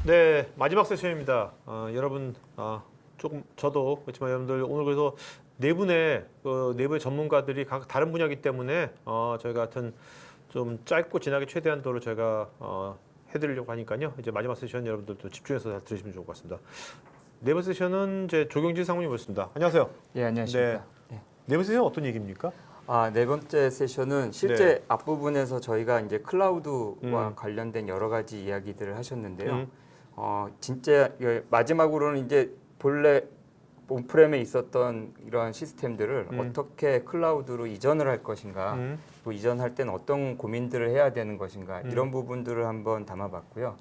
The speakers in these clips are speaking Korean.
네, 마지막 세션입니다. 여러분, 조금 저도 그렇지만 여러분들 오늘 그래서 네 분의 내부의 전문가들이 각 다른 분야이기 때문에 저희가 하여튼 좀 짧고 진하게 최대한도로 저희가 해드리려고 하니까요. 이제 마지막 세션 여러분들도 집중해서 잘 들으시면 좋을 것 같습니다. 네 번째 세션은 이제 조경진 상무님 모셨습니다. 안녕하세요. 예, 안녕하십니까. 네. 네 번째 세션 어떤 얘기입니까? 네 번째 세션은 실제 네. 앞부분에서 저희가 이제 클라우드와 관련된 여러 가지 이야기들을 하셨는데요. 진짜 마지막으로는 이제 본래 온프렘에 있었던 이러한 시스템들을 어떻게 클라우드로 이전을 할 것인가, 또 이전할 때는 어떤 고민들을 해야 되는 것인가, 이런 부분들을 한번 담아봤고요.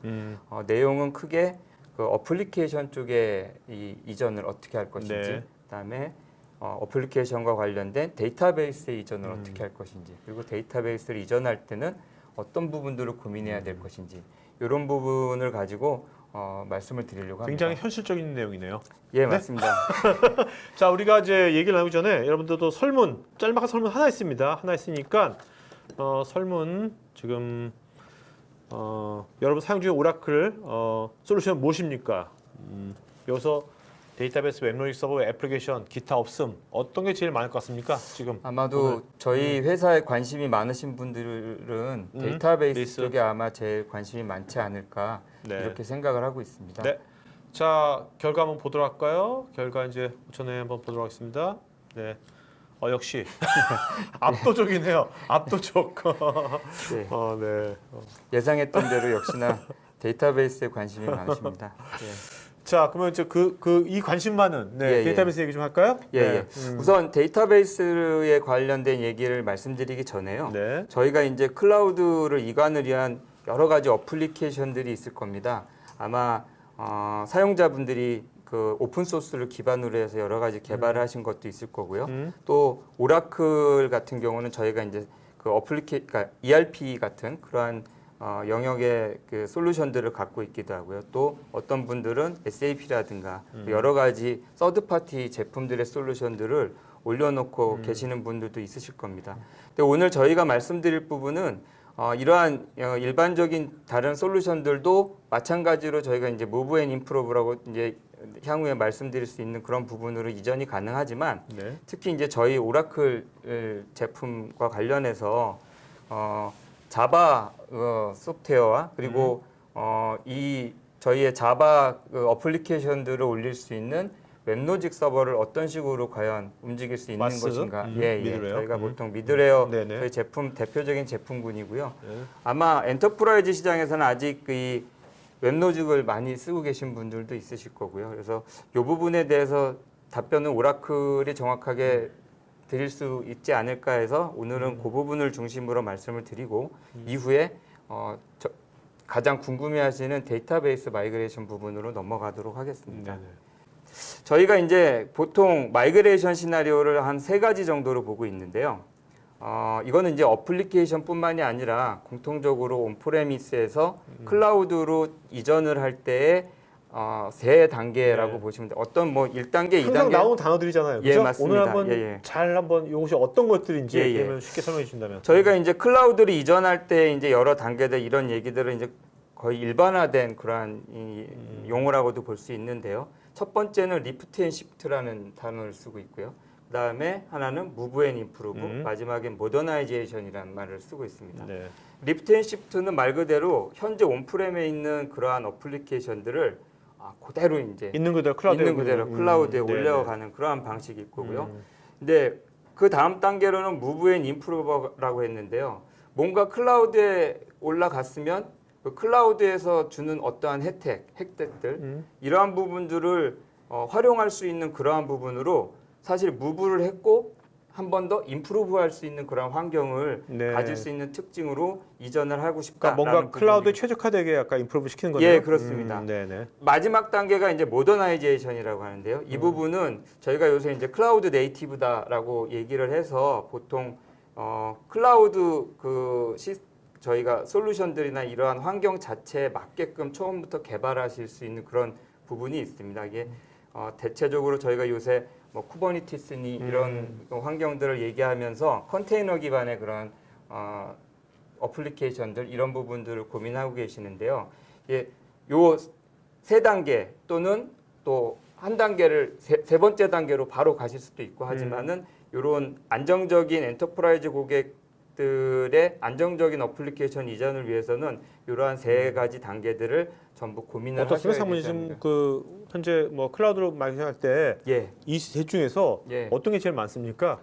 내용은 크게 그 어플리케이션 쪽에 이전을 어떻게 할 것인지, 네. 그다음에 어플리케이션과 관련된 데이터베이스의 이전을 어떻게 할 것인지, 그리고 데이터베이스를 이전할 때는 어떤 부분들을 고민해야 될 것인지, 이런 부분을 가지고 말씀을 드리려고 합니다. 굉장히 현실적인 내용이네요. 예, 맞습니다. 자, 우리가 이제 얘기를 나누기 전에 여러분들도 설문, 짤막한 설문 하나 있습니다. 하나 있으니까 설문 지금 여러분 사용 중인 오라클 솔루션 무엇입니까? 여기서 데이터베이스, 웹로직 서버, 애플리케이션, 기타 없음 어떤 게 제일 많을 것 같습니까? 지금 아마도 오늘. 저희 회사에 관심이 많으신 분들은 데이터베이스 쪽에 아마 제일 관심이 많지 않을까 네. 이렇게 생각을 하고 있습니다. 네. 자, 결과 한번 보도록 할까요? 결과 이제 전에 한번 보도록 하겠습니다. 네. 역시 압도적이네요. 압도적. 네. 네. 예상했던 대로 역시나 데이터베이스에 관심이 많으십니다. 예. 자, 그러면 이제 이 관심 많은 데이터베이스 얘기 좀 할까요? 예. 우선 데이터베이스에 관련된 얘기를 말씀드리기 전에요. 네. 저희가 이제 클라우드를 이관을 위한 여러 가지 어플리케이션들이 있을 겁니다. 아마 사용자분들이 그 오픈 소스를 기반으로 해서 여러 가지 개발을 하신 것도 있을 거고요. 또 오라클 같은 경우는 저희가 이제 그 그러니까 ERP 같은 그러한 영역의 그 솔루션들을 갖고 있기도 하고요. 또 어떤 분들은 SAP라든가 여러 가지 서드 파티 제품들의 솔루션들을 올려놓고 계시는 분들도 있으실 겁니다. 근데 오늘 저희가 말씀드릴 부분은 이러한 일반적인 다른 솔루션들도 마찬가지로 저희가 이제 무브 앤 임프로브라고 이제 향후에 말씀드릴 수 있는 그런 부분으로 이전이 가능하지만 네. 특히 이제 저희 오라클 제품과 관련해서 자바 소프트웨어와 그리고 이 저희의 자바 어플리케이션들을 올릴 수 있는 웹로직 서버를 어떤 식으로 과연 움직일 수 있는 마스? 것인가? 미드웨어? 저희가 보통 미드웨어 네네. 저희 제품 대표적인 제품군이고요. 네. 아마 엔터프라이즈 시장에서는 아직 이 웹로직을 많이 쓰고 계신 분들도 있으실 거고요. 그래서 이 부분에 대해서 답변은 오라클이 정확하게 드릴 수 있지 않을까 해서 오늘은 그 부분을 중심으로 말씀을 드리고 이후에 가장 궁금해하시는 데이터베이스 마이그레이션 부분으로 넘어가도록 하겠습니다. 네네. 저희가 이제 보통 마이그레이션 시나리오를 한 3가지 정도로 보고 있는데요. 이거는 이제 어플리케이션뿐만이 아니라 공통적으로 온프레미스에서 클라우드로 이전을 할 때의 세 단계라고 네. 보시면 돼요. 어떤 뭐 1단계, 항상 2단계 나오는 단어들이잖아요. 예, 그죠? 맞습니다. 오늘 한번 예. 잘 한번 이것이 어떤 것들인지 예. 그러면 쉽게 설명해 주신다면. 저희가 이제 클라우드를 이전할 때 이제 여러 단계들 이런 얘기들을 이제 거의 일반화된 그러한 이 용어라고도 볼 수 있는데요. 첫 번째는 리프트 앤 시프트라는 단어를 쓰고 있고요. 그다음에 하나는 무브 앤 임프루브, 마지막엔 모더나이제이션이라는 말을 쓰고 있습니다. 네. 리프트 앤 시프트는 말 그대로 현재 온프렘에 있는 그러한 어플리케이션들을 그대로 이제 있는 그대로 클라우드에 네네. 올려가는 그러한 방식일 거고요. 근데 그 다음 단계로는 무브 앤 임프루버라고 했는데요. 뭔가 클라우드에 올라갔으면 그 클라우드에서 주는 어떠한 혜택들 이러한 부분들을 활용할 수 있는 그러한 부분으로 사실 무브를 했고 한 번 더 임프루브할 수 있는 그런 환경을 네. 가질 수 있는 특징으로 이전을 하고 싶다. 그러니까 뭔가 클라우드에 최적화되게 약간 임프루브 시키는 거네요. 예, 그렇습니다. 네네. 마지막 단계가 이제 모더나이제이션이라고 하는데요. 이 부분은 저희가 요새 이제 클라우드 네이티브다라고 얘기를 해서 보통 클라우드 저희가 솔루션들이나 이러한 환경 자체에 맞게끔 처음부터 개발하실 수 있는 그런 부분이 있습니다. 이게 대체적으로 저희가 요새 뭐 쿠버니티스니 이런 환경들을 얘기하면서 컨테이너 기반의 그런 어플리케이션들 이런 부분들을 고민하고 계시는데요. 요 세 단계 또는 또 한 단계를 세 번째 단계로 바로 가실 수도 있고 하지만은 이런 안정적인 엔터프라이즈 고객들의 안정적인 어플리케이션 이전을 위해서는 이러한 세 가지 단계들을 전부 고민을 어떻습니까, 하셔야 사모님? 되지 지금 않을까. 그 현재 뭐 클라우드로 말씀할 때 이 예, 셋 중에서 예. 어떤 게 제일 많습니까?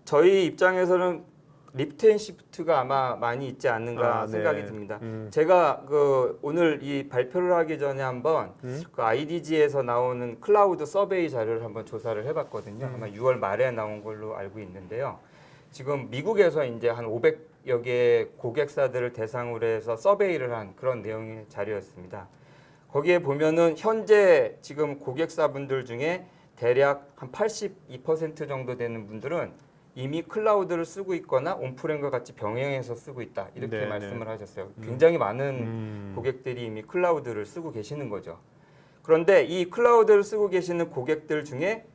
저희 입장에서는 리프트 앤 시프트가 아마 많이 있지 않는가 네. 생각이 듭니다. 음. 제가 그 오늘 이 발표를 하기 전에 한번 그 IDG에서 나오는 클라우드 서베이 자료를 한번 조사를 해봤거든요. 아마 6월 말에 나온 걸로 알고 있는데요. 지금 미국에서 이제 한 500여 개의 고객사들을 대상으로 해서 서베이를 한 그런 내용의 자료였습니다. 거기에 보면은 현재 지금 고객사분들 중에 대략 한 82% 정도 되는 분들은 이미 클라우드를 쓰고 있거나 온프렘과 같이 병행해서 쓰고 있다 이렇게 네, 말씀을 하셨어요. 굉장히 많은 고객들이 이미 클라우드를 쓰고 계시는 거죠. 그런데 이 클라우드를 쓰고 계시는 고객들 중에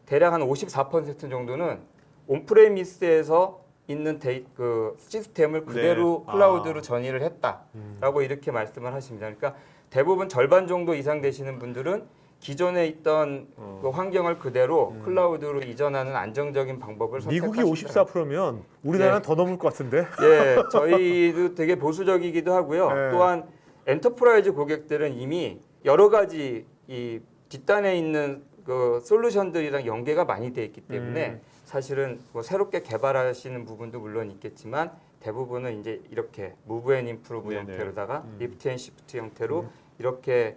대략 한 54% 정도는 온프레미스에서 있는 그 시스템을 그대로 네. 클라우드로 전이를 했다라고 이렇게 말씀을 하십니다. 그러니까 대부분 절반 정도 이상 되시는 분들은 기존에 있던 그 환경을 그대로 클라우드로 이전하는 안정적인 방법을 미국이 선택하신다. 54%면 우리나라는 예. 더 넘을 것 같은데. 예, 저희도 되게 보수적이기도 하고요. 네. 또한 엔터프라이즈 고객들은 이미 여러 가지 이 뒷단에 있는 그 솔루션들이랑 연계가 많이 돼 있기 때문에 사실은 뭐 새롭게 개발하시는 부분도 물론 있겠지만 대부분은 이제 이렇게 무브 앤 임프루브 네네. 형태로다가 리프트 앤 시프트 형태로 이렇게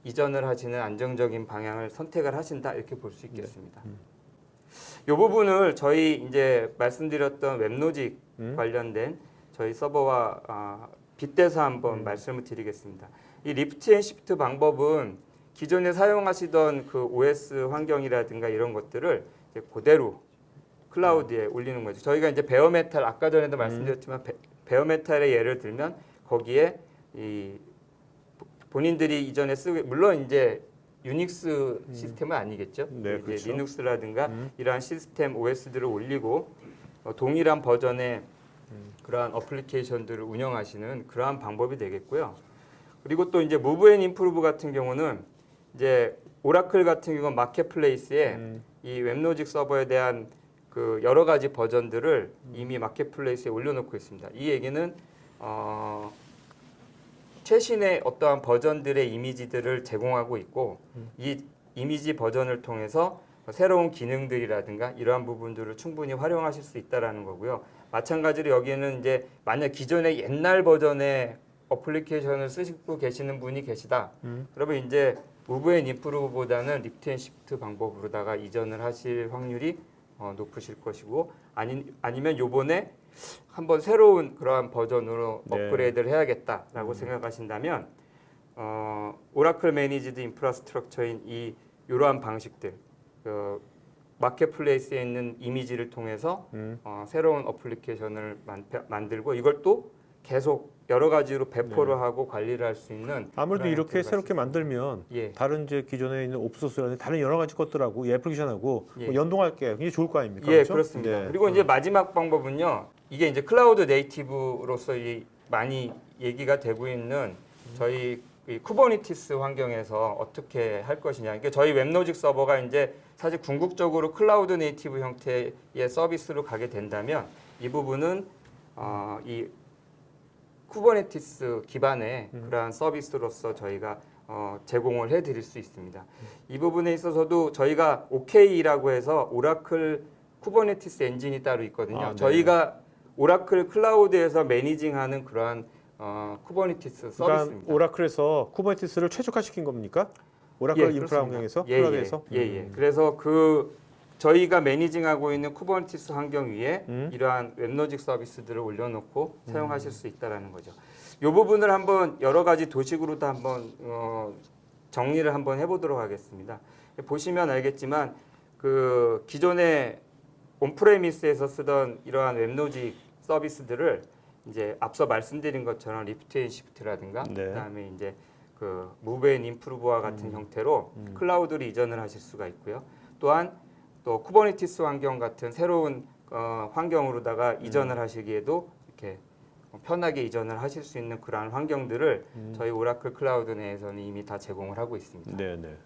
이전을 하시는 안정적인 방향을 선택을 하신다 이렇게 볼 수 있겠습니다. 이 부분을 저희 이제 말씀드렸던 웹로직 관련된 저희 서버와 빗대서 한번 말씀을 드리겠습니다. 이 리프트 앤 시프트 방법은 기존에 사용하시던 그 OS 환경이라든가 이런 것들을 이제 그대로 클라우드에 올리는 거죠. 저희가 이제 베어메탈 아까 전에도 말씀드렸지만 베어메탈의 예를 들면 거기에 이 본인들이 이전에 쓰고 물론 이제 유닉스 시스템은 아니겠죠. 네, 이제 그렇죠. 리눅스라든가 이러한 시스템 OS들을 올리고 동일한 버전의 그러한 어플리케이션들을 운영하시는 그러한 방법이 되겠고요. 그리고 또 이제 무브 앤 임프루브 같은 경우는 이제 오라클 같은 경우는 마켓플레이스에 이 웹로직 서버에 대한 그 여러 가지 버전들을 이미 마켓플레이스에 올려놓고 있습니다. 이 얘기는 최신의 어떠한 버전들의 이미지들을 제공하고 있고 이 이미지 버전을 통해서 새로운 기능들이라든가 이러한 부분들을 충분히 활용하실 수 있다라는 거고요. 마찬가지로 여기는 이제 만약 기존의 옛날 버전의 어플리케이션을 쓰시고 계시는 분이 계시다. 그러면 이제 무브 앤 임프루브보다는 리프트 앤 시프트 방법으로다가 이전을 하실 확률이 높으실 것이고 아니면 요번에 한번 새로운 그러한 버전으로 네. 업그레이드를 해야겠다라고 생각하신다면 오라클 매니지드 인프라스트럭처인 이러한 방식들 마켓플레이스에 있는 이미지를 통해서 새로운 어플리케이션을 만들고 이걸 또 계속 여러 가지로 배포를 하고 관리를 할 수 있는 아무래도 그런 이렇게 형태가 새롭게 있습니다. 만들면 예. 다른 이제 기존에 있는 오픈소스라는 다른 여러 가지 것들하고 이 애플리케이션하고 예. 뭐 연동할 게 굉장히 좋을 거 아닙니까? 예, 그렇죠? 그렇습니다. 네. 그리고 이제 마지막 방법은요. 이게 이제 클라우드 네이티브로서 많이 얘기가 되고 있는 저희 이 쿠버네티스 환경에서 어떻게 할 것이냐. 그러니까 저희 웹로직 서버가 이제 사실 궁극적으로 클라우드 네이티브 형태의 서비스로 가게 된다면 이 부분은 이 쿠버네티스 기반의 그러한 서비스로서 저희가 제공을 해드릴 수 있습니다. 이 부분에 있어서도 저희가 OK라고 해서 오라클 쿠버네티스 엔진이 따로 있거든요. 네. 저희가 오라클 클라우드에서 매니징하는 그러한 쿠버네티스 서비스입니다. 그러니까 오라클에서 쿠버네티스를 최적화시킨 겁니까? 오라클 예, 인프라 그렇습니다. 환경에서 예, 클라우드에서. 예. 그래서 저희가 매니징하고 있는 쿠버네티스 환경 위에 이러한 웹로직 서비스들을 올려놓고 사용하실 수 있다라는 거죠. 이 부분을 한번 여러 가지 도식으로도 한번 정리를 한번 해보도록 하겠습니다. 보시면 알겠지만 그 기존에 온프레미스에서 쓰던 이러한 웹로직 서비스들을 이제 앞서 말씀드린 것처럼 리프트 앤 시프트라든가 네. 그다음에 이제 그 무브 앤 임프루브와 같은 형태로 클라우드로 이전을 하실 수가 있고요. 또한 또 쿠버네티스 환경 같은 새로운 환경으로다가 이전을 하시기에도 이렇게 편하게 이전을 하실 수 있는 그러한 환경들을 저희 오라클 클라우드 내에서는 이미 다 제공을 하고 있습니다. 네, 네.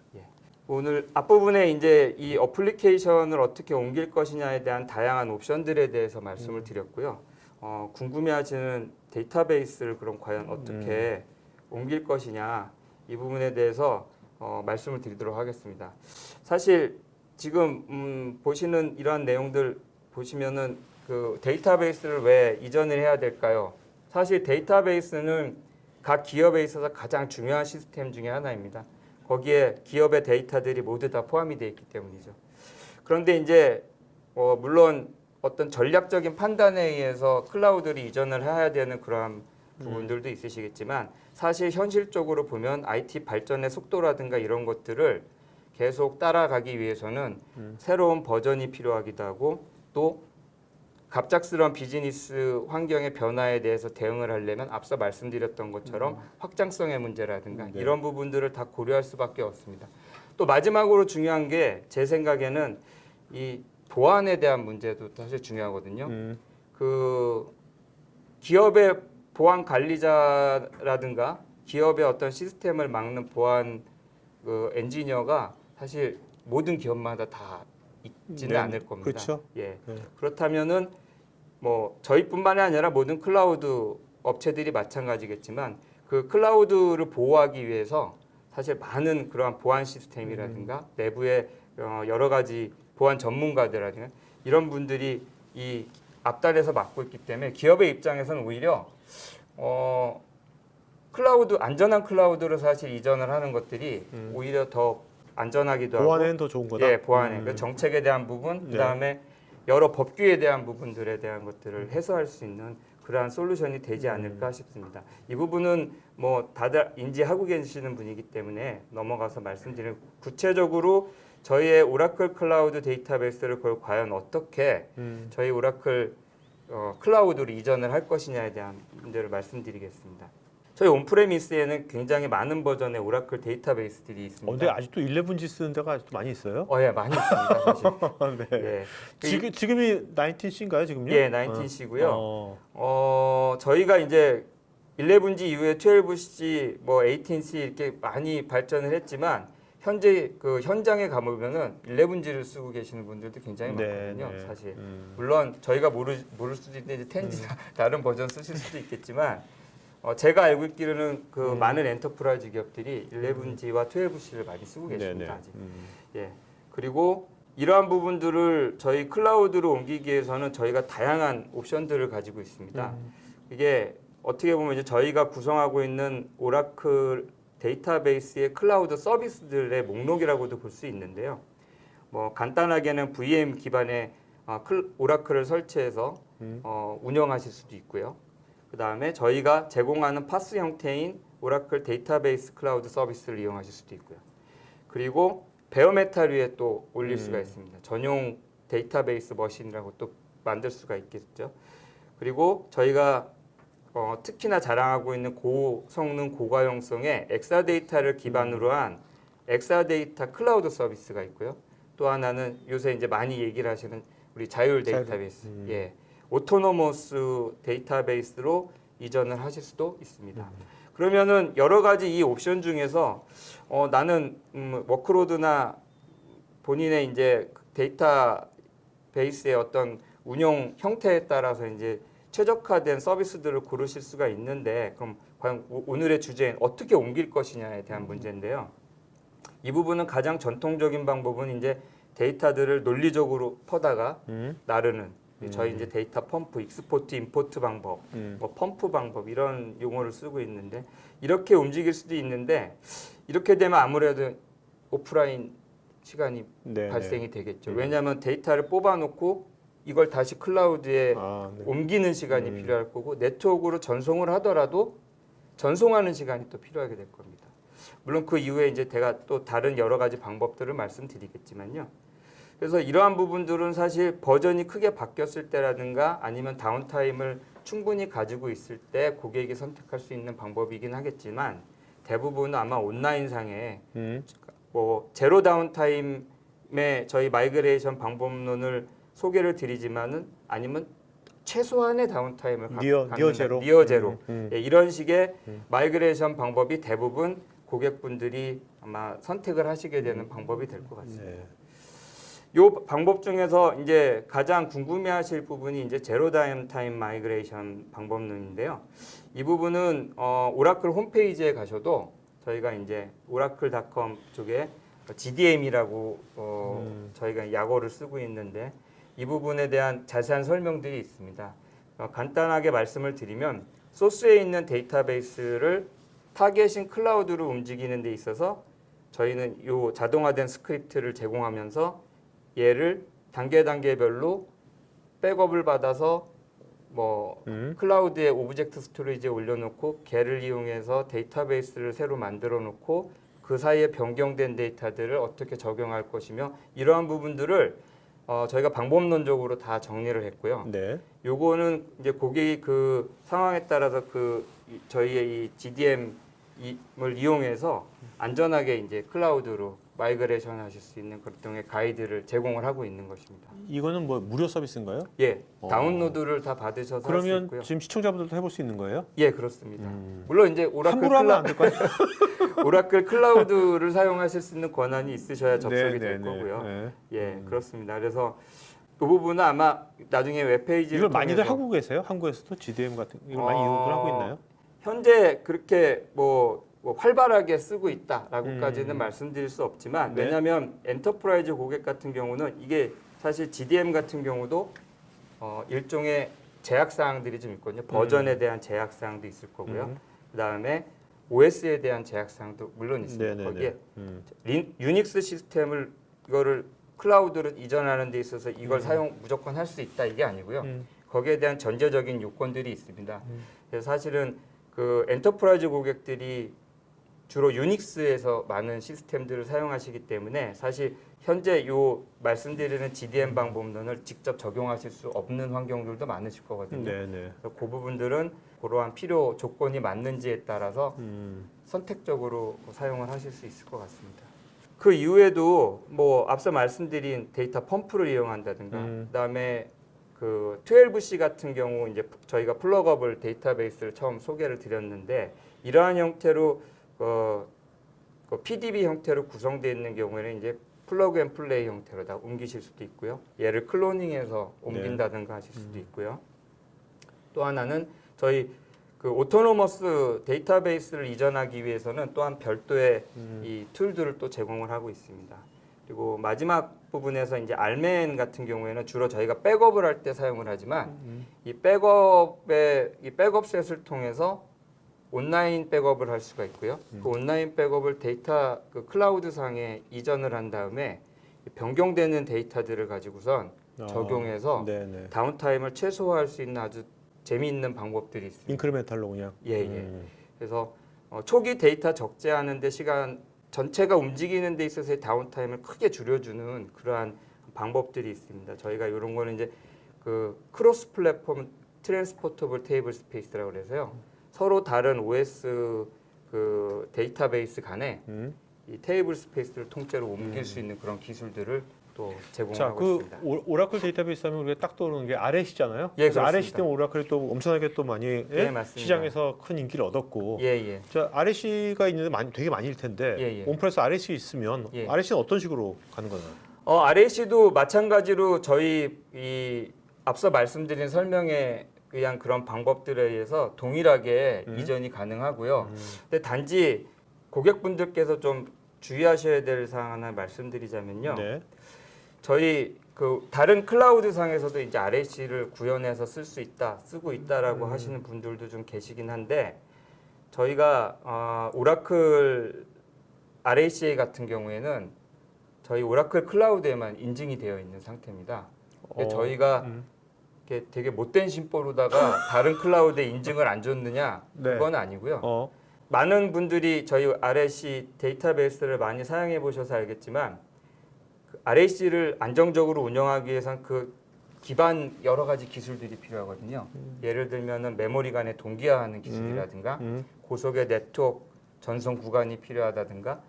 오늘 앞부분에 이제 이 어플리케이션을 어떻게 옮길 것이냐에 대한 다양한 옵션들에 대해서 말씀을 드렸고요. 궁금해하시는 데이터베이스를 그럼 과연 어떻게 옮길 것이냐 이 부분에 대해서 말씀을 드리도록 하겠습니다. 사실 지금 보시는 이러한 내용들 보시면은 그 데이터베이스를 왜 이전을 해야 될까요? 사실 데이터베이스는 각 기업에 있어서 가장 중요한 시스템 중에 하나입니다. 거기에 기업의 데이터들이 모두 다 포함이 되어 있기 때문이죠. 그런데 이제 물론 어떤 전략적인 판단에 의해서 클라우드를 이전을 해야 되는 그러한 부분들도 있으시겠지만 사실 현실적으로 보면 IT 발전의 속도라든가 이런 것들을 계속 따라가기 위해서는 새로운 버전이 필요하기도 하고 또 갑작스러운 비즈니스 환경의 변화에 대해서 대응을 하려면 앞서 말씀드렸던 것처럼 확장성의 문제라든가 네. 이런 부분들을 다 고려할 수밖에 없습니다. 또 마지막으로 중요한 게 제 생각에는 이 보안에 대한 문제도 사실 중요하거든요. 그 기업의 보안 관리자라든가 기업의 어떤 시스템을 막는 보안 그 엔지니어가 사실 모든 기업마다 다 있지는 네, 않을 겁니다. 그렇죠. 예. 네. 그렇다면은 뭐 저희뿐만이 아니라 모든 클라우드 업체들이 마찬가지겠지만 그 클라우드를 보호하기 위해서 사실 많은 그러한 보안 시스템이라든가 내부에 여러 가지 보안 전문가들이라든가 이런 분들이 이 앞달에서 맡고 있기 때문에 기업의 입장에서는 오히려 클라우드 안전한 클라우드로 사실 이전을 하는 것들이 오히려 더 안전하기도 하고 보안에는 더 좋은 거다. 예, 보안에 그 정책에 대한 부분, 네. 그다음에 여러 법규에 대한 부분들에 대한 것들을 해소할 수 있는 그러한 솔루션이 되지 않을까 싶습니다. 이 부분은 뭐 다들 인지하고 계시는 분이기 때문에 넘어가서 말씀드리는 구체적으로 저희의 오라클 클라우드 데이터베이스를 그걸 과연 어떻게 저희 오라클 클라우드로 이전을 할 것이냐에 대한 문제를 말씀드리겠습니다. 저희 온프레미스에는 굉장히 많은 버전의 오라클 데이터베이스들이 있습니다. 근데 아직도 11G 쓰는 데가 아직도 많이 있어요? 예, 많이 있습니다, 사실. 네. 예. 지금이 19C인가요, 지금요? 예, 19C고요. 저희가 이제 11G 이후에 12C, 뭐 18C 이렇게 많이 발전을 했지만 현재 그 현장에 가보면은 11G를 쓰고 계시는 분들도 굉장히 네, 많거든요, 네. 사실. 물론 저희가 모를 수도 있는데 이제 10G 다른 버전 쓰실 수도 있겠지만 제가 알고 있기로는 그 많은 엔터프라이즈 기업들이 11G와 12C를 많이 쓰고 계십니다. 네네. 아직. 예. 그리고 이러한 부분들을 저희 클라우드로 옮기기 위해서는 저희가 다양한 옵션들을 가지고 있습니다. 이게 어떻게 보면 이제 저희가 구성하고 있는 오라클 데이터베이스의 클라우드 서비스들의 목록이라고도 볼 수 있는데요. 뭐 간단하게는 VM 기반의 오라클을 설치해서 운영하실 수도 있고요. 그 다음에 저희가 제공하는 파스 형태인 오라클 데이터베이스 클라우드 서비스를 이용하실 수도 있고요. 그리고 베어메탈 위에 또 올릴 수가 있습니다. 전용 데이터베이스 머신이라고 또 만들 수가 있겠죠. 그리고 저희가 특히나 자랑하고 있는 고성능 고가용성의 엑사데이터를 기반으로 한 엑사데이터 클라우드 서비스가 있고요. 또 하나는 요새 이제 많이 얘기를 하시는 우리 자율 데이터베이스. 예. 오토노머스 데이터베이스로 이전을 하실 수도 있습니다. 그러면은 여러 가지 이 옵션 중에서 나는 워크로드나 본인의 이제 데이터베이스의 어떤 운영 형태에 따라서 이제 최적화된 서비스들을 고르실 수가 있는데 그럼 과연 오늘의 주제인 어떻게 옮길 것이냐에 대한 문제인데요. 이 부분은 가장 전통적인 방법은 이제 데이터들을 논리적으로 퍼다가 나르는 저희 이제 데이터 펌프, 익스포트, 임포트 방법, 뭐 펌프 방법 이런 용어를 쓰고 있는데 이렇게 움직일 수도 있는데 이렇게 되면 아무래도 오프라인 시간이 네, 발생이 되겠죠. 왜냐하면 데이터를 뽑아놓고 이걸 다시 클라우드에 네. 옮기는 시간이 필요할 거고 네트워크로 전송을 하더라도 전송하는 시간이 또 필요하게 될 겁니다. 물론 그 이후에 이제 제가 또 다른 여러 가지 방법들을 말씀드리겠지만요. 그래서 이러한 부분들은 사실 버전이 크게 바뀌었을 때라든가 아니면 다운타임을 충분히 가지고 있을 때 고객이 선택할 수 있는 방법이긴 하겠지만 대부분은 아마 온라인상에 뭐 제로 다운타임의 저희 마이그레이션 방법론을 소개를 드리지만은 아니면 최소한의 다운타임을 니어 제로. 니어 제로. 음. 예, 이런 식의 마이그레이션 방법이 대부분 고객분들이 아마 선택을 하시게 되는 방법이 될 것 같습니다. 네. 요 방법 중에서 이제 가장 궁금해하실 부분이 이제 제로 타임 마이그레이션 방법론인데요. 이 부분은 오라클 홈페이지에 가셔도 저희가 이제 오라클.com 쪽에 GDM이라고 저희가 약어를 쓰고 있는데 이 부분에 대한 자세한 설명들이 있습니다. 간단하게 말씀을 드리면 소스에 있는 데이터베이스를 타겟인 클라우드로 움직이는 데 있어서 저희는 요 자동화된 스크립트를 제공하면서 얘를 단계별로 백업을 받아서 뭐 클라우드에 오브젝트 스토리지에 올려놓고 걔를 이용해서 데이터베이스를 새로 만들어 놓고 그 사이에 변경된 데이터들을 어떻게 적용할 것이며 이러한 부분들을 저희가 방법론적으로 다 정리를 했고요. 네. 요거는 이제 고객이 그 상황에 따라서 저희의 이 GDM을 이용해서 안전하게 이제 클라우드로 마이그레이션 하실 수 있는 그런 등의 가이드를 제공을 하고 있는 것입니다. 이거는 뭐 무료 서비스인가요? 예, 다운로드를 다 받으셔서 할 수 그러면 있고요. 지금 시청자분들도 해볼 수 있는 거예요? 예, 그렇습니다. 물론 이제 함부로 하면 안 될 거예요? 오라클 클라우드를 사용하실 수 있는 권한이 있으셔야 접속이 될 네. 거고요. 네. 예, 그렇습니다. 그래서 이 부분은 아마 나중에 웹페이지를 이걸 많이들 통해서 하고 계세요? 한국에서도 GDM 같은 이걸 많이 이용을 하고 있나요? 현재 그렇게 뭐 활발하게 쓰고 있다라고까지는 말씀드릴 수 없지만 네. 왜냐하면 엔터프라이즈 고객 같은 경우는 이게 사실 GDM 같은 경우도 일종의 제약 사항들이 좀 있거든요. 버전에 대한 제약 사항도 있을 거고요. 그다음에 OS에 대한 제약 사항도 물론 있습니다. 네네네. 거기에 유닉스 시스템을 이거를 클라우드로 이전하는 데 있어서 이걸 사용 무조건 할 수 있다 이게 아니고요. 거기에 대한 전제적인 요건들이 있습니다. 그래서 사실은 그 엔터프라이즈 고객들이 주로 유닉스에서 많은 시스템들을 사용하시기 때문에 사실 현재 요 말씀드리는 GDM 방법론을 직접 적용하실 수 없는 환경들도 많으실 거거든요. 네네. 그래서 그 부분들은 그러한 필요 조건이 맞는지에 따라서 선택적으로 사용을 하실 수 있을 것 같습니다. 그 이후에도 뭐 앞서 말씀드린 데이터 펌프를 이용한다든가 그다음에 그 12C 같은 경우 이제 저희가 플러그업을 데이터베이스를 처음 소개를 드렸는데 이러한 형태로 PDB 형태로 구성되어 있는 경우에는 이제 플러그 앤 플레이 형태로 다 옮기실 수도 있고요. 얘를 클로닝해서 옮긴다든가 하실 수도 있고요. 또 하나는 저희 그 오토노머스 데이터베이스를 이전하기 위해서는 또한 별도의 이 툴들을 또 제공을 하고 있습니다. 그리고 마지막 부분에서 이제 알멘 같은 경우에는 주로 저희가 백업을 할 때 사용을 하지만 이 백업셋을 통해서 온라인 백업을 할 수가 있고요. 그 온라인 백업을 데이터 그 클라우드 상에 이전을 한 다음에 변경되는 데이터들을 가지고선 적용해서 네네. 다운타임을 최소화할 수 있는 아주 재미있는 방법들이 있습니다. 인크리멘탈로 그냥. 예. 그래서 초기 데이터 적재하는데 시간 전체가 움직이는 데 있어서의 다운타임을 크게 줄여주는 그러한 방법들이 있습니다. 저희가 이런 거는 이제 그 크로스 플랫폼 트랜스포터블 테이블 스페이스라고 그래서요. 서로 다른 OS 그 데이터베이스 간에 이 테이블 스페이스를 통째로 옮길 수 있는 그런 기술들을 또 제공하고 있습니다. 오라클 데이터베이스 하면 우리가 딱 떠오르는 게 RS잖아요. 예, 그래서 그렇습니다. RS 때문에 오라클이 또 엄청나게 또 많이 네, 맞습니다. 시장에서 큰 인기를 얻었고. 예. 자, RS가 있는데 되게 많일 텐데 예. 온프레스 RS 있으면 예. RS는 어떤 식으로 가는 거나요? RAC도 마찬가지로 저희 이 앞서 말씀드린 설명에 의한 그런 방법들에 의해서 동일하게 이전이 가능하고요. 근데 단지 고객분들께서 좀 주의하셔야 될 사항 하나 말씀드리자면요. 네. 저희 그 다른 클라우드 상에서도 이제 RAC를 구현해서 쓸 수 있다, 쓰고 있다라고 하시는 분들도 좀 계시긴 한데 저희가 오라클 RACA 같은 경우에는 저희 오라클 클라우드에만 인증이 되어 있는 상태입니다. 근데 저희가 이렇게 되게 못된 심보로다가 다른 클라우드에 인증을 안 줬느냐? 네. 그건 아니고요. 많은 분들이 저희 RAC 데이터베이스를 많이 사용해 보셔서 알겠지만 그 RAC를 안정적으로 운영하기 위해서는 그 기반 여러 가지 기술들이 필요하거든요. 예를 들면은 메모리 간의 동기화하는 기술이라든가 고속의 네트워크 전송 구간이 필요하다든가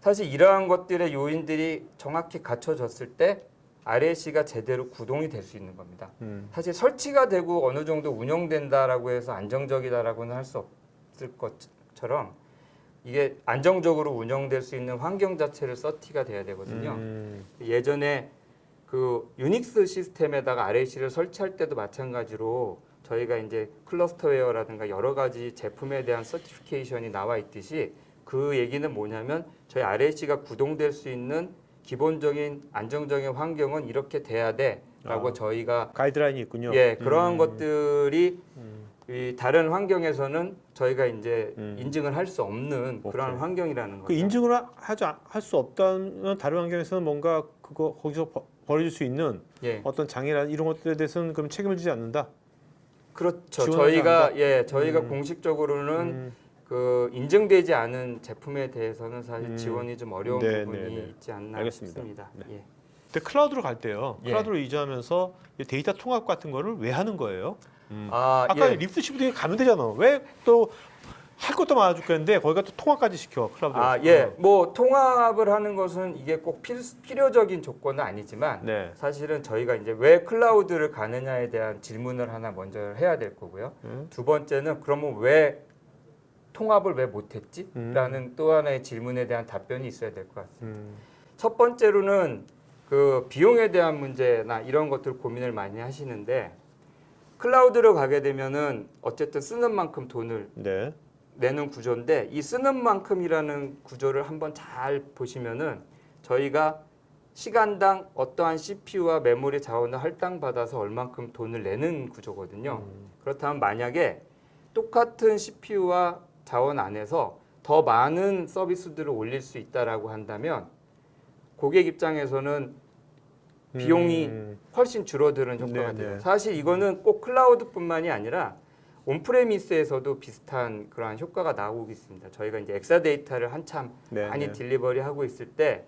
사실 이러한 것들의 요인들이 정확히 갖춰졌을 때 RAC가 제대로 구동이 될 수 있는 겁니다. 사실 설치가 되고 어느 정도 운영된다라고 해서 안정적이다라고는 할 수 없을 것처럼 이게 안정적으로 운영될 수 있는 환경 자체를 서티가 돼야 되거든요. 예전에 그 유닉스 시스템에다가 RAC를 설치할 때도 마찬가지로 저희가 이제 클러스터웨어라든가 여러 가지 제품에 대한 서티피케이션이 나와 있듯이 그 얘기는 뭐냐면 저희 RAC가 구동될 수 있는 기본적인 안정적인 환경은 이렇게 돼야 돼라고 저희가 가이드라인이 있군요. 예 그러한 것들이 이 다른 환경에서는 저희가 이제 인증을 할 수 없는 그런 오케이. 환경이라는 거죠. 그 인증을 할 수 없다면 다른 환경에서는 뭔가 그거 거기서 벌어질 수 있는 예. 어떤 장애나 이런 것들에 대해서는 그럼 책임을 지지 않는다. 그렇죠. 지원하지 저희가 공식적으로는 그 인증되지 않은 제품에 대해서는 사실 지원이 좀 어려운 네, 부분이 네, 네. 있지 않나 알겠습니다. 싶습니다. 네. 예. 근데 클라우드로 갈 때요. 예. 클라우드로 이전하면서 이 데이터 통합 같은 거를 왜 하는 거예요? 아, 아까 예. 리프트 시프트에 가면 되잖아. 왜 또 할 것도 많아 죽겠는데 거기가 또 통합까지 시켜 클라우드. 아, 예. 뭐 통합을 하는 것은 이게 꼭 필요적인 조건은 아니지만 네. 사실은 저희가 이제 왜 클라우드를 가느냐에 대한 질문을 하나 먼저 해야 될 거고요. 두 번째는 그러면 왜 통합을 왜 못했지? 라는 또 하나의 질문에 대한 답변이 있어야 될 것 같습니다. 첫 번째로는 그 비용에 대한 문제나 이런 것들 고민을 많이 하시는데 클라우드로 가게 되면은 어쨌든 쓰는 만큼 돈을 네. 내는 구조인데 이 쓰는 만큼이라는 구조를 한번 잘 보시면은 저희가 시간당 어떠한 CPU와 메모리 자원을 할당받아서 얼만큼 돈을 내는 구조거든요. 그렇다면 만약에 똑같은 CPU와 자원 안에서 더 많은 서비스들을 올릴 수 있다라고 한다면 고객 입장에서는 비용이 훨씬 줄어드는 효과가 네, 돼요. 네. 사실 이거는 꼭 클라우드뿐만이 아니라 온프레미스에서도 비슷한 그러한 효과가 나오고 있습니다. 저희가 이제 엑사데이터를 한참 네, 많이 네. 딜리버리 하고 있을 때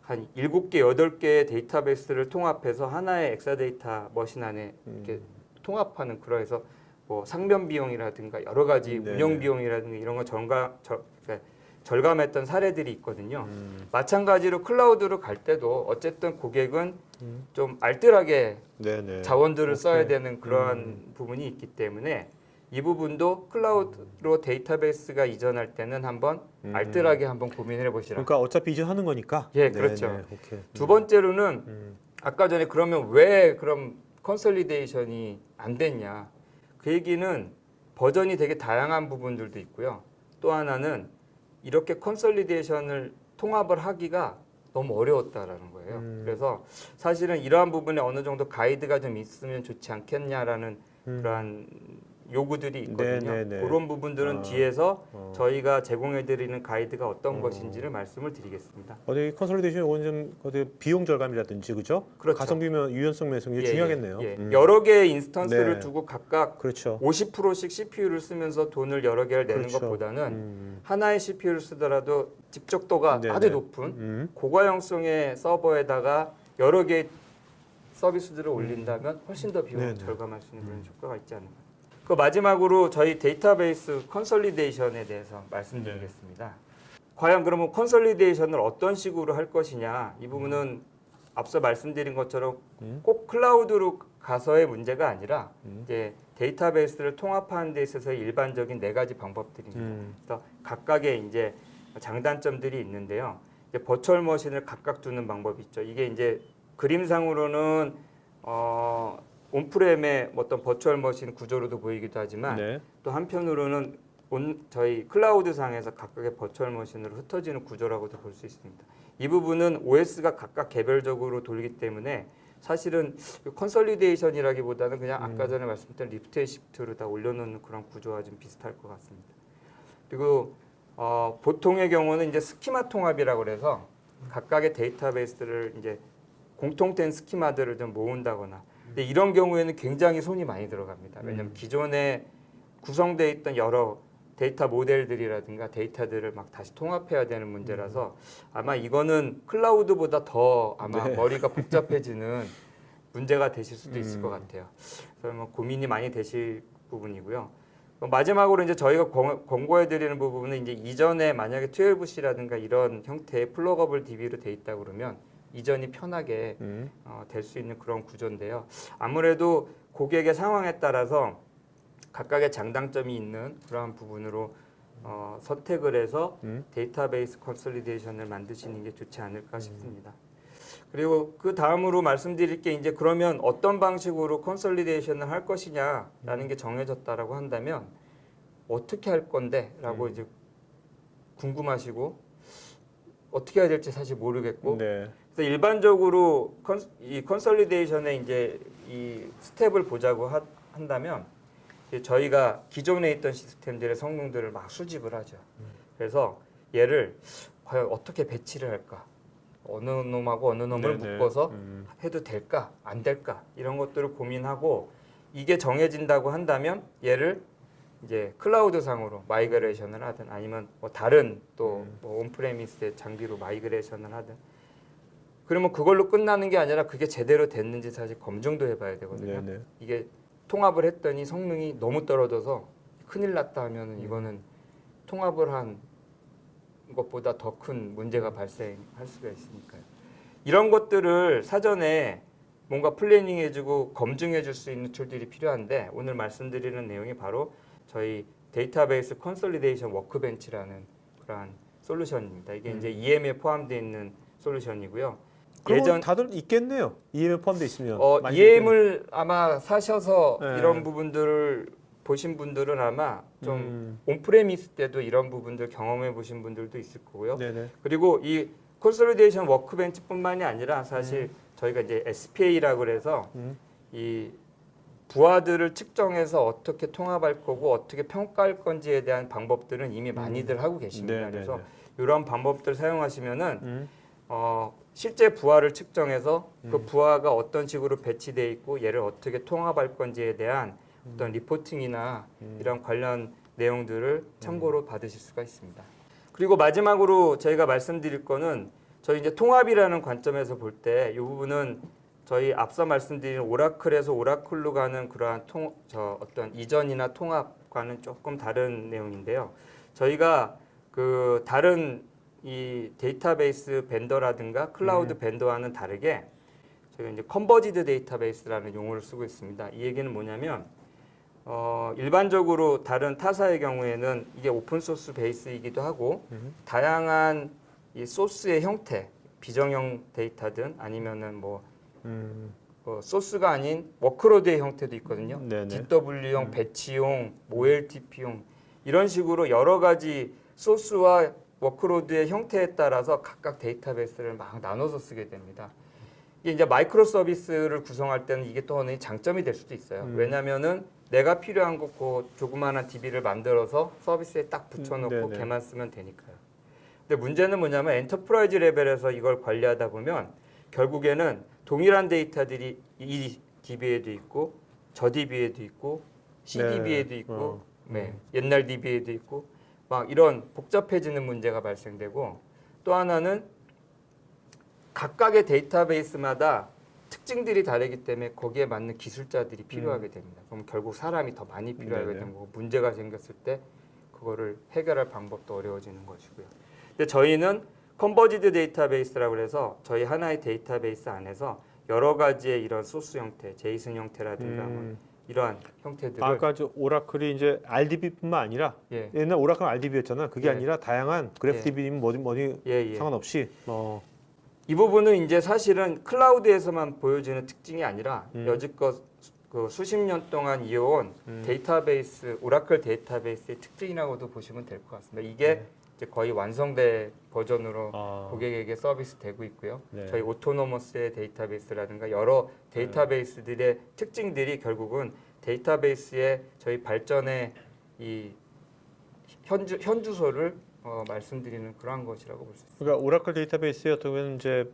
한 7개, 8개의 데이터베이스를 통합해서 하나의 엑사데이터 머신 안에 이렇게 통합하는 그러해서 뭐 상면 비용이라든가 여러 가지 네, 운영 네. 비용이라든가 이런 거 절감했던 사례들이 있거든요. 마찬가지로 클라우드로 갈 때도 어쨌든 고객은 좀 알뜰하게 네, 네. 자원들을 오케이. 써야 되는 그러한 부분이 있기 때문에 이 부분도 클라우드로 데이터베이스가 이전할 때는 한번 알뜰하게 한번 고민해 보시라. 그러니까 어차피 이전하는 거니까. 예, 네, 그렇죠. 네. 오케이. 두 번째로는 아까 전에 그러면 왜 그럼 컨솔리데이션이 안 됐냐? 그 얘기는 버전이 되게 다양한 부분들도 있고요. 또 하나는 이렇게 컨솔리데이션을 통합을 하기가 너무 어려웠다라는 거예요. 그래서 사실은 이러한 부분에 어느 정도 가이드가 좀 있으면 좋지 않겠냐라는 그러한 요구들이 있거든요. 네, 네, 네. 그런 부분들은 아, 뒤에서 저희가 제공해드리는 가이드가 어떤 것인지를 말씀을 드리겠습니다. 어디 컨솔리데이션 요건 좀 어디 비용 절감이라든지 그죠? 그렇죠. 가성비면 유연성 면에서 이게 예, 중요하겠네요. 예. 여러 개의 인스턴스를 네. 두고 각각 그렇죠. 50%씩 CPU를 쓰면서 돈을 여러 개를 내는 그렇죠. 것보다는 하나의 CPU를 쓰더라도 집적도가 네, 아주 네. 높은 고가형성의 서버에다가 여러 개의 서비스들을 올린다면 훨씬 더 비용을 네, 네. 절감할 수 있는 그런 효과가 있지 않을까. 그 마지막으로 저희 데이터베이스 컨솔리데이션에 대해서 말씀드리겠습니다. 과연 그러면 컨솔리데이션을 어떤 식으로 할 것이냐 이 부분은 앞서 말씀드린 것처럼 꼭 클라우드로 가서의 문제가 아니라 이제 데이터베이스를 통합하는 데 있어서의 일반적인 4가지 방법들입니다. 그래서 각각의 이제 장단점들이 있는데요. 이제 버추얼 머신을 각각 두는 방법이 있죠. 이게 이제 그림상으로는 온프렘의 어떤 버추얼 머신 구조로도 보이기도 하지만 네. 또 한편으로는 저희 클라우드 상에서 각각의 버추얼 머신으로 흩어지는 구조라고도 볼 수 있습니다. 이 부분은 OS가 각각 개별적으로 돌기 때문에 사실은 컨솔리데이션이라기보다는 그냥 아까 전에 말씀드린 리프트 앤 시프트로 다 올려놓는 그런 구조와 좀 비슷할 것 같습니다. 그리고 보통의 경우는 이제 스키마 통합이라고 그래서 각각의 데이터베이스를 이제 공통된 스키마들을 좀 모은다거나 근데 이런 경우에는 굉장히 손이 많이 들어갑니다. 왜냐하면 기존에 구성되어 있던 여러 데이터 모델들이라든가 데이터들을 막 다시 통합해야 되는 문제라서 아마 이거는 클라우드보다 더 아마 네. 머리가 복잡해지는 문제가 되실 수도 있을 것 같아요. 그래서 뭐 고민이 많이 되실 부분이고요. 마지막으로 이제 저희가 권고해드리는 부분은 이제 이전에 만약에 12C라든가 이런 형태의 플러거블 DB로 돼 있다 그러면 이전이 편하게 될 수 있는 그런 구조인데요. 아무래도 고객의 상황에 따라서 각각의 장단점이 있는 그러한 부분으로 선택을 해서 데이터베이스 컨솔리데이션을 만드시는 게 좋지 않을까 싶습니다. 그리고 그 다음으로 말씀드릴 게 이제 그러면 어떤 방식으로 컨솔리데이션을 할 것이냐라는 게 정해졌다라고 한다면 어떻게 할 건데라고 이제 궁금하시고 어떻게 해야 될지 사실 모르겠고 네. 그래서 일반적으로 이 컨솔리데이션의 이제 이 스텝을 보자고 한다면 이제 저희가 기존에 있던 시스템들의 성능들을 막 수집을 하죠. 그래서 얘를 과연 어떻게 배치를 할까? 어느 놈하고 어느 놈을 네네. 묶어서 해도 될까? 안 될까? 이런 것들을 고민하고 이게 정해진다고 한다면 얘를 이제 클라우드 상으로 마이그레이션을 하든 아니면 뭐 다른 또뭐 온프레미스의 장비로 마이그레이션을 하든 그러면 그걸로 끝나는 게 아니라 그게 제대로 됐는지 사실 검증도 해봐야 되거든요. 네네. 이게 통합을 했더니 성능이 너무 떨어져서 큰일 났다 하면은 이거는 통합을 한 것보다 더 큰 문제가 발생할 수가 있으니까요. 이런 것들을 사전에 뭔가 플래닝해주고 검증해줄 수 있는 툴들이 필요한데 오늘 말씀드리는 내용이 바로 저희 데이터베이스 컨솔리데이션 워크벤치라는 그러한 솔루션입니다. 이게 이제 EM에 포함되어 있는 솔루션이고요. 그럼 다들 있겠네요. EM에 포함되어 있으면. 많이 EM을 아마 사셔서 네. 이런 부분들을 보신 분들은 아마 좀 온프레미스 때도 이런 부분들 경험해 보신 분들도 있을 거고요. 네네. 그리고 이 컨솔리데이션 워크벤치뿐만이 아니라 사실 저희가 이제 SPA라고 그래서 이 부하들을 측정해서 어떻게 통합할 거고 어떻게 평가할 건지에 대한 방법들은 이미 많이들 하고 계십니다. 네, 그래서 네, 이런 방법들 사용하시면은 실제 부하를 측정해서 그 부하가 어떤 식으로 배치돼 있고 얘를 어떻게 통합할 건지에 대한 어떤 리포팅이나 이런 관련 내용들을 참고로 받으실 수가 있습니다. 그리고 마지막으로 저희가 말씀드릴 거는 저희 이제 통합이라는 관점에서 볼 때 이 부분은 저희 앞서 말씀드린 오라클에서 오라클로 가는 그러한 어떤 이전이나 통합과는 조금 다른 내용인데요. 저희가 그 다른 이 데이터베이스 벤더라든가 클라우드 벤더와는 다르게 저희가 이제 컨버지드 데이터베이스라는 용어를 쓰고 있습니다. 이 얘기는 뭐냐면 일반적으로 다른 타사의 경우에는 이게 오픈 소스 베이스이기도 하고 다양한 이 소스의 형태, 비정형 데이터든 아니면은 뭐 소스가 아닌 워크로드의 형태도 있거든요. 네네. DW용, 배치용, OLTP용 이런 식으로 여러 가지 소스와 워크로드의 형태에 따라서 각각 데이터베이스를 막 나눠서 쓰게 됩니다. 이게 이제 마이크로 서비스를 구성할 때는 이게 또 하나의 장점이 될 수도 있어요. 왜냐면은 내가 필요한 거 그 조그마한 DB를 만들어서 서비스에 딱 붙여놓고 네네. 걔만 쓰면 되니까요. 근데 문제는 뭐냐면 엔터프라이즈 레벨에서 이걸 관리하다 보면 결국에는 동일한 데이터들이 이 DB에도 있고 저 DB에도 있고 CDB에도 있고 옛날 DB에도 있고 막 이런 복잡해지는 문제가 발생되고 또 하나는 각각의 데이터베이스마다 특징들이 다르기 때문에 거기에 맞는 기술자들이 필요하게 됩니다. 그럼 결국 사람이 더 많이 필요하게 되는 거고 문제가 생겼을 때 그거를 해결할 방법도 어려워지는 것이고요. 근데 저희는 컨버지드 데이터베이스라고 해서 저희 하나의 데이터베이스 안에서 여러 가지의 이런 소스 형태, 제이슨 형태라든가 뭐 이러한 형태들을 아까 저 오라클이 이제 RDB뿐만 아니라 예. 옛날 오라클은 RDB였잖아. 그게 예. 아니라 다양한 그래프 DB님 뭐니 예. 상관없이 이 부분은 이제 사실은 클라우드에서만 보여지는 특징이 아니라 여지껏 그 수십 년 동안 이어온 데이터베이스, 오라클 데이터베이스의 특징이라고도 보시면 될 것 같습니다. 이게 이제 거의 완성된 버전으로 고객에게 서비스되고 있고요. 네. 저희 오토노머스의 데이터베이스라든가 여러 데이터베이스들의 특징들이 결국은 데이터베이스의 저희 발전의 이 현주소를 말씀드리는 그러한 것이라고 볼 수 있습니다. 그러니까 오라클 데이터베이스의 어떻게 보면 이제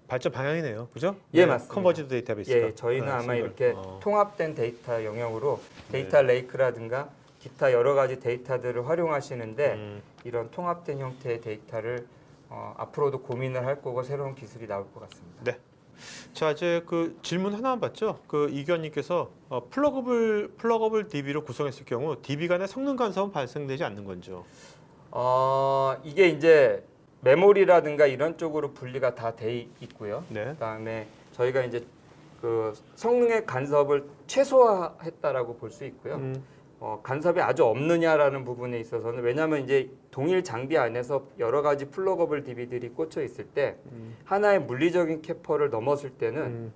발전 방향이네요, 그죠? 예, 맞습니다. 컨버지드 데이터베이스가. 예, 저희는 아마 싱글. 이렇게 통합된 데이터 영역으로 데이터 레이크라든가 기타 여러 가지 데이터들을 활용하시는데 이런 통합된 형태의 데이터를 앞으로도 고민을 할 거고 새로운 기술이 나올 것 같습니다. 네. 자, 이제 그 질문 하나만 봤죠. 그 이견님께서 플러거블 DB로 구성했을 경우 DB 간의 성능 간섭은 발생되지 않는 건죠. 이게 이제 메모리라든가 이런 쪽으로 분리가 다 돼 있고요. 네. 그다음에 저희가 이제 그 성능의 간섭을 최소화했다라고 볼 수 있고요. 간섭이 아주 없느냐라는 부분에 있어서는 왜냐하면 이제 동일 장비 안에서 여러 가지 플러거블 DVD들이 꽂혀 있을 때 하나의 물리적인 캐퍼를 넘었을 때는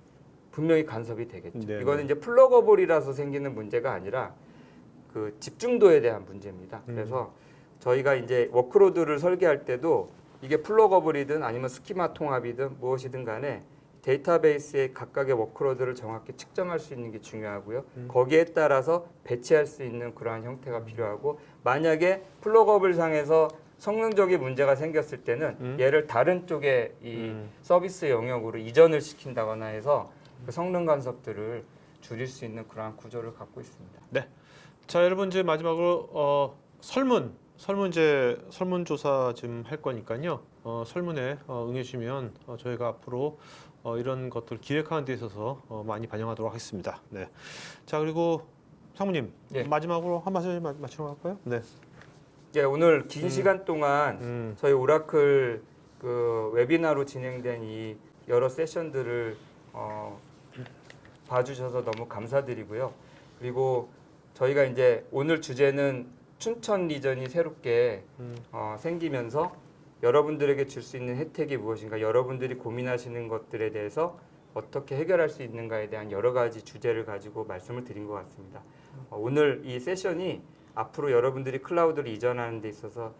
분명히 간섭이 되겠죠. 네, 이거는 이제 플러거블이라서 생기는 문제가 아니라 그 집중도에 대한 문제입니다. 그래서 저희가 이제 워크로드를 설계할 때도 이게 플러거블이든 아니면 스키마 통합이든 무엇이든 간에 데이터베이스의 각각의 워크로드를 정확히 측정할 수 있는 게 중요하고요. 거기에 따라서 배치할 수 있는 그러한 형태가 필요하고 만약에 플러거블 상에서 성능적인 문제가 생겼을 때는 얘를 다른 쪽에 이 서비스 영역으로 이전을 시킨다거나 해서 그 성능 간섭들을 줄일 수 있는 그러한 구조를 갖고 있습니다. 네. 자, 여러분 이제 마지막으로 설문조사 좀 할 거니까요. 설문에 응해주시면 저희가 앞으로 이런 것들 기획하는 데 있어서 많이 반영하도록 하겠습니다. 네. 자, 그리고 상무님 네. 마지막으로 한 말씀 마치러 갈까요? 네. 예, 오늘 긴 시간 동안 저희 오라클 그 웨비나로 진행된 이 여러 세션들을 봐주셔서 너무 감사드리고요. 그리고 저희가 이제 오늘 주제는 춘천 리전이 새롭게 생기면서 여러분들에게 줄 수 있는 혜택이 무엇인가, 여러분들이 고민하시는 것들에 대해서 어떻게 해결할 수 있는가에 대한 여러 가지 주제를 가지고 말씀을 드린 것 같습니다. 오늘 이 세션이 앞으로 여러분들이 클라우드를 이전하는 데 있어서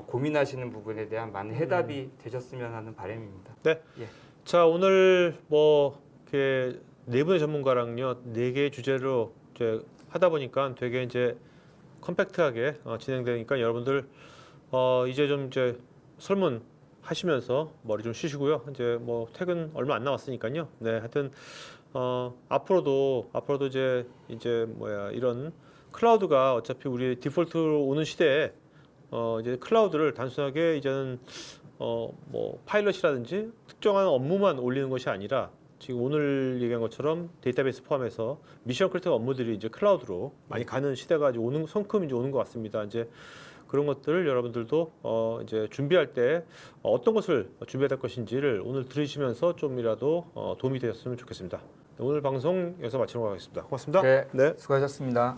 고민하시는 부분에 대한 많은 해답이 되셨으면 하는 바람입니다. 네. 예. 자, 오늘 뭐 이렇게 네 분의 전문가랑요, 네 개의 주제로 이제 하다 보니까 되게 이제 컴팩트하게 진행되니까 여러분들 이제 좀 이제 설문 하시면서 머리 좀 쉬시고요. 이제 뭐 퇴근 얼마 안 남았으니까요. 네, 하여튼 앞으로도 이제 이런 클라우드가 어차피 우리 디폴트로 오는 시대에 이제 클라우드를 단순하게 이제는 뭐 파일럿이라든지 특정한 업무만 올리는 것이 아니라 지금 오늘 얘기한 것처럼 데이터베이스 포함해서 미션 크리티컬 업무들이 이제 클라우드로 많이 가는 시대가 이제 성큼 이제 오는 것 같습니다. 이제 그런 것들을 여러분들도 이제 준비할 때 어떤 것을 준비해야 될 것인지를 오늘 들으시면서 좀이라도 도움이 되셨으면 좋겠습니다. 오늘 방송 여기서 마치도록 하겠습니다. 고맙습니다. 네, 수고하셨습니다.